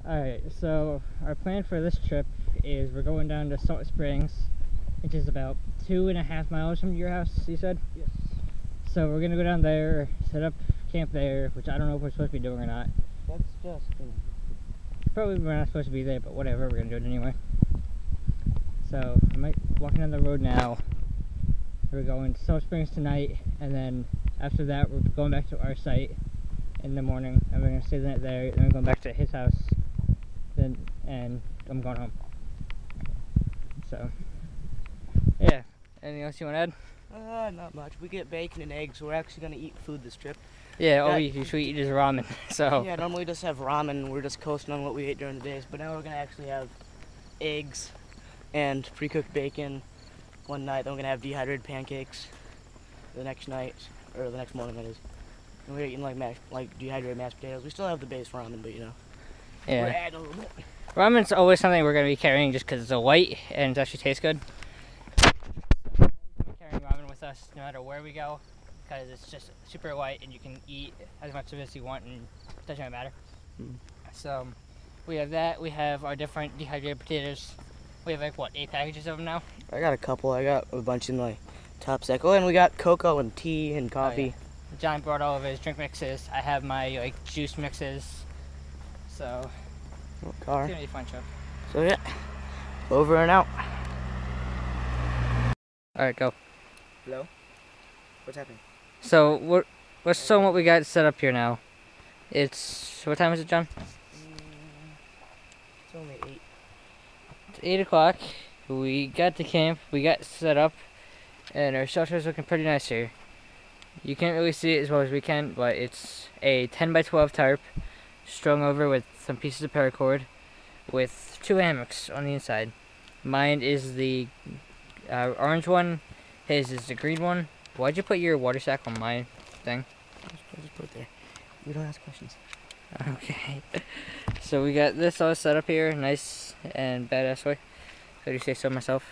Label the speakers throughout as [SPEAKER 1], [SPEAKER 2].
[SPEAKER 1] Alright, so our plan for this trip is we're going down to Salt Springs, which is about 2.5 miles from your house, you said?
[SPEAKER 2] Yes.
[SPEAKER 1] So we're gonna go down there, set up camp there, which I don't know if we're supposed to be doing or not.
[SPEAKER 2] That's just,
[SPEAKER 1] Probably we're not supposed to be there, but whatever, we're gonna do it anyway. So I'm walking down the road now. We're going to Salt Springs tonight, and then after that we're going back to our site in the morning, and we're gonna stay the night there, then we're going back to his house, and I'm going home. So yeah, anything else you want to add?
[SPEAKER 2] not much. We get bacon and eggs. We're actually gonna eat food this trip.
[SPEAKER 1] Yeah, all we usually eat is ramen. So
[SPEAKER 2] Yeah, normally we just have ramen. We're just coasting on what we ate during the days. But now we're gonna actually have eggs and pre-cooked bacon one night. Then we're gonna have dehydrated pancakes the next night, or the next morning that is. And we're eating like dehydrated mashed potatoes. We still have the base ramen, but you know, we're
[SPEAKER 1] yeah,
[SPEAKER 2] adding a little bit.
[SPEAKER 1] ramen's always something we're gonna be carrying just because it's a white and it actually tastes good. So we'll be carrying ramen with us no matter where we go, because it's just super white and you can eat as much of it as you want and it doesn't really matter. So we have that. We have our different dehydrated potatoes. We have like what, 8 packages of them now?
[SPEAKER 2] I got a couple. I got a bunch in my top sack. Oh, and we got cocoa and tea and coffee.
[SPEAKER 1] John brought all of his drink mixes. I have my like juice mixes. So
[SPEAKER 2] Car.
[SPEAKER 1] it's gonna be a fun trip.
[SPEAKER 2] So yeah, over and out.
[SPEAKER 1] All right, go.
[SPEAKER 2] Hello. What's happening?
[SPEAKER 1] So let's show what we got set up here now. It's what time is it, John?
[SPEAKER 2] It's only 8.
[SPEAKER 1] It's 8 o'clock. We got to camp. We got set up, and our shelter's looking pretty nice here. You can't really see it as well as we can, but it's a 10 by 12 tarp strung over with some pieces of paracord with 2 hammocks on the inside. Mine is the orange one. His is the green one. Why'd you put your water sack on my thing?
[SPEAKER 2] Just put it there. We don't ask questions.
[SPEAKER 1] Okay. So we got this all set up here, nice and badass way. So you say so myself.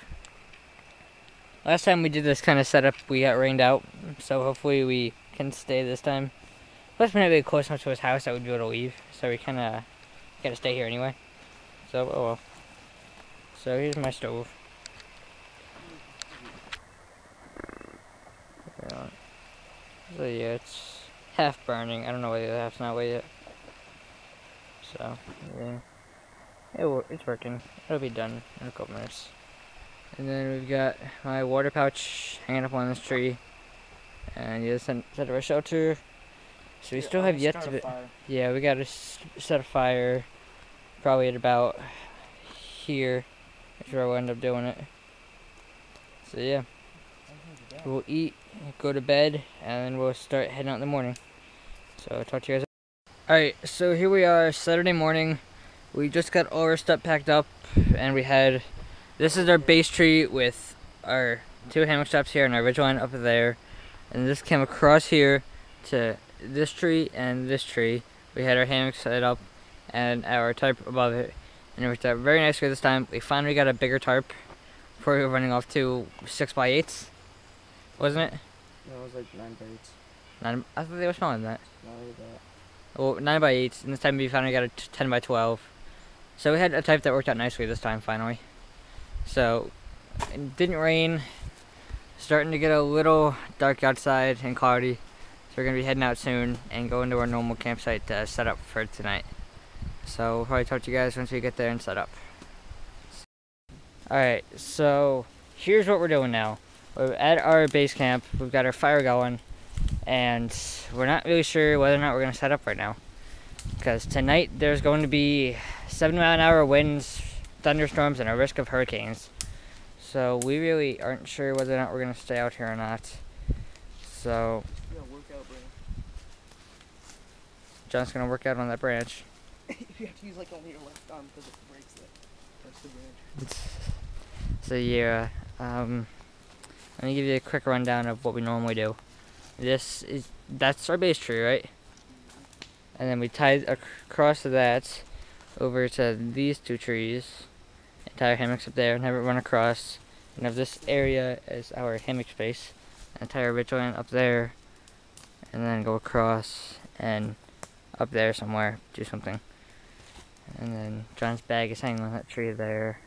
[SPEAKER 1] Last time we did this kind of setup, we got rained out, so hopefully we can stay this time. Plus, we're not really close enough to his house that we'd be able to leave, so we kind of got to stay here anyway. So, oh well. So here's my stove. So yeah, it's half burning. I don't know whether the half's not away yet. So, yeah. It's working. It'll be done in a couple minutes. And then we've got my water pouch hanging up on this tree. And the other side of our shelter. So we still have yet to... Yeah, we gotta set a fire. Probably at about here. That's where we'll end up doing it. So yeah. We'll eat, go to bed, and then we'll start heading out in the morning. So talk to you guys. Alright, so here we are, Saturday morning. We just got all our stuff packed up, and we had... This is our base tree with our 2 hammock straps here and our ridgeline up there. And this came across here to this tree and this tree. We had our hammock set up and our tarp above it. And it worked out very nicely this time. We finally got a bigger tarp before we were running off to 6x8s. Wasn't it?
[SPEAKER 2] No, it was like 9 by 8s.
[SPEAKER 1] I thought they were smaller than that.
[SPEAKER 2] Not like that.
[SPEAKER 1] Well, 9x8s, and this time we finally got a 10 by 12. So we had a type that worked out nicely this time, finally. So, it didn't rain. Starting to get a little dark outside and cloudy. So we're going to be heading out soon and going to our normal campsite to set up for tonight. So we'll probably talk to you guys once we get there and set up. Alright, so here's what we're doing now. We're at our base camp. We've got our fire going. And we're not really sure whether or not we're going to set up right now. Because tonight there's going to be 7-mile-an-hour winds, thunderstorms, and a risk of hurricanes. So we really aren't sure whether or not we're going to stay out here or not. So John's going to work out on that branch.
[SPEAKER 2] You have to use like only your left arm because it breaks that's the branch.
[SPEAKER 1] So yeah, let me give you a quick rundown of what we normally do. That's our base tree, right? And then we tied across to that over to these 2 trees and tie our hammocks up there and have it run across and have this area as our hammock space and tie our ridgeline up there and then go across and up there somewhere, do something. And then John's bag is hanging on that tree there.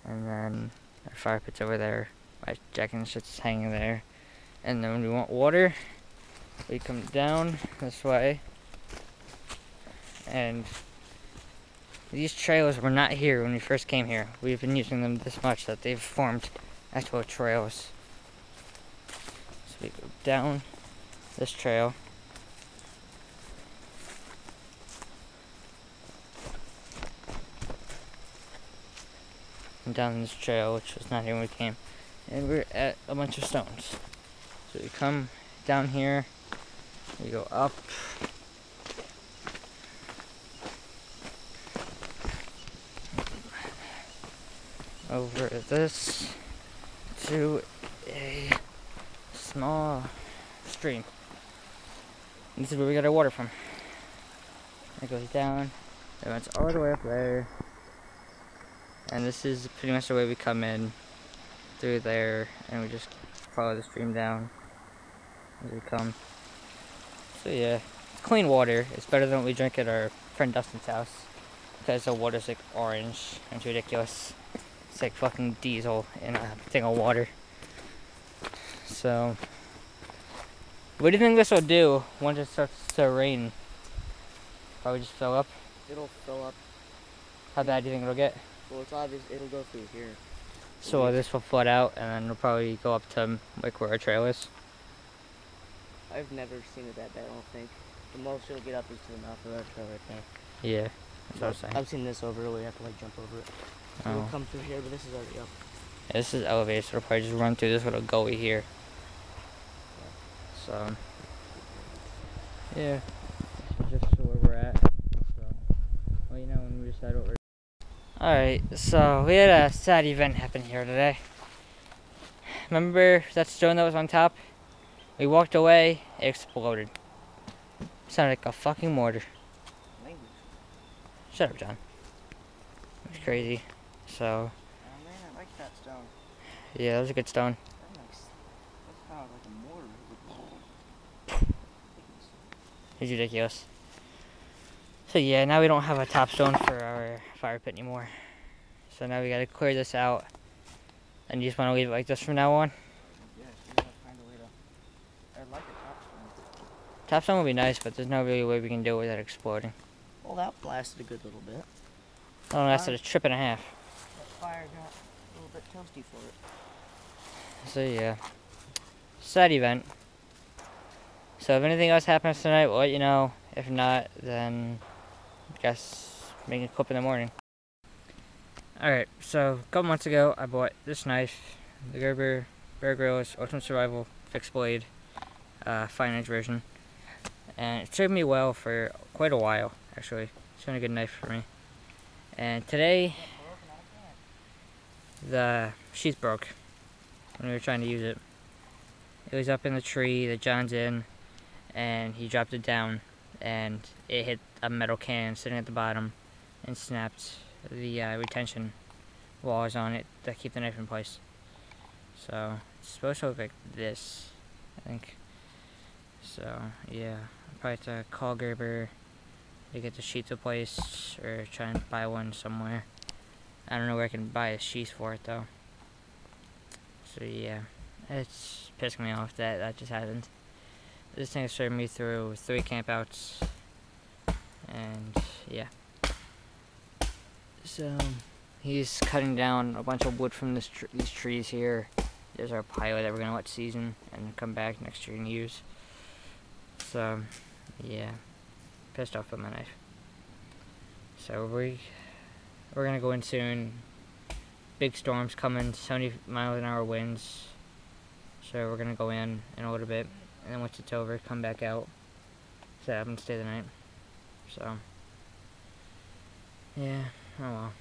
[SPEAKER 1] And then our fire pit's over there. My jacket and shit's hanging there. And then when we want water, we come down this way. And these trails were not here when we first came here. We've been using them this much that they've formed actual trails. So we go down this trail. And down this trail, which was not here when we came. And we're at a bunch of stones. So we come down here, we go up. Over this to a small stream. And this is where we got our water from. It goes down, it runs all the way up there. And this is pretty much the way we come in through there, and we just follow the stream down as we come. So yeah, it's clean water. It's better than what we drink at our friend Dustin's house, because the water's like orange and it's ridiculous. It's like fucking diesel in a thing of water. So, what do you think this will do once it starts to rain? Probably just fill up.
[SPEAKER 2] It'll fill up.
[SPEAKER 1] How bad do you think it'll get?
[SPEAKER 2] Well, it's obvious it'll go through here.
[SPEAKER 1] So this will flood out, and then it'll probably go up to like where our trail is.
[SPEAKER 2] I've never seen it that bad, I don't think. The most it'll get up is to the mouth of that trail right there.
[SPEAKER 1] Yeah, that's what I was saying.
[SPEAKER 2] I've seen this over, we have to like jump over it. So
[SPEAKER 1] Oh.
[SPEAKER 2] we'll come through here, but this is already up.
[SPEAKER 1] Yeah, this is elevated, so it'll probably just run through this little gully here. So, yeah, this is just where we're at. So, well, you know, when we decide what we're. Alright, so we had a sad event happen here today. Remember that stone that was on top? We walked away, it exploded. Sounded like a fucking mortar.
[SPEAKER 2] Language.
[SPEAKER 1] Shut up, John. It was crazy. So,
[SPEAKER 2] Oh man, I like that stone.
[SPEAKER 1] yeah, that was a good stone.
[SPEAKER 2] That sounds like a mortar.
[SPEAKER 1] It's ridiculous. So yeah, now we don't have a top stone for our fire pit anymore. So now we gotta clear this out. And you just wanna leave it like this from now on?
[SPEAKER 2] Yeah, so we gotta find a way to... I'd like a top stone.
[SPEAKER 1] Top stone would be nice, but there's no really way we can do it without exploding.
[SPEAKER 2] Well, that blasted a good little bit.
[SPEAKER 1] It only lasted a trip and a half.
[SPEAKER 2] That fire got a little bit toasty for it.
[SPEAKER 1] So yeah, sad event. So if anything else happens tonight, we'll let you know. If not, then I guess make a clip in the morning. Alright, so a couple months ago, I bought this knife, the Gerber Bear Grylls Ultimate Survival Fixed Blade, 5-inch version. And it served me well for quite a while, actually. It's been a good knife for me. And today, the sheath broke when we were trying to use it. It was up in the tree that John's in, and he dropped it down, and it hit a metal can sitting at the bottom and snapped the retention walls on it that keep the knife in place. So it's supposed to look like this, I think. So yeah, I'll probably have to call Gerber to get the sheath replaced, or try and buy one somewhere. I don't know where I can buy a sheath for it though. So yeah, it's pissing me off that that just happened. This thing has served me through 3 campouts, and yeah. So he's cutting down a bunch of wood from these trees here. There's our pile that we're gonna let season and come back next year and use. So yeah, pissed off with my knife. So we're gonna go in soon. Big storms coming, 70-mile-an-hour winds. So we're gonna go in a little bit, and then once it's over, come back out, set up and stay the night. So yeah, oh well.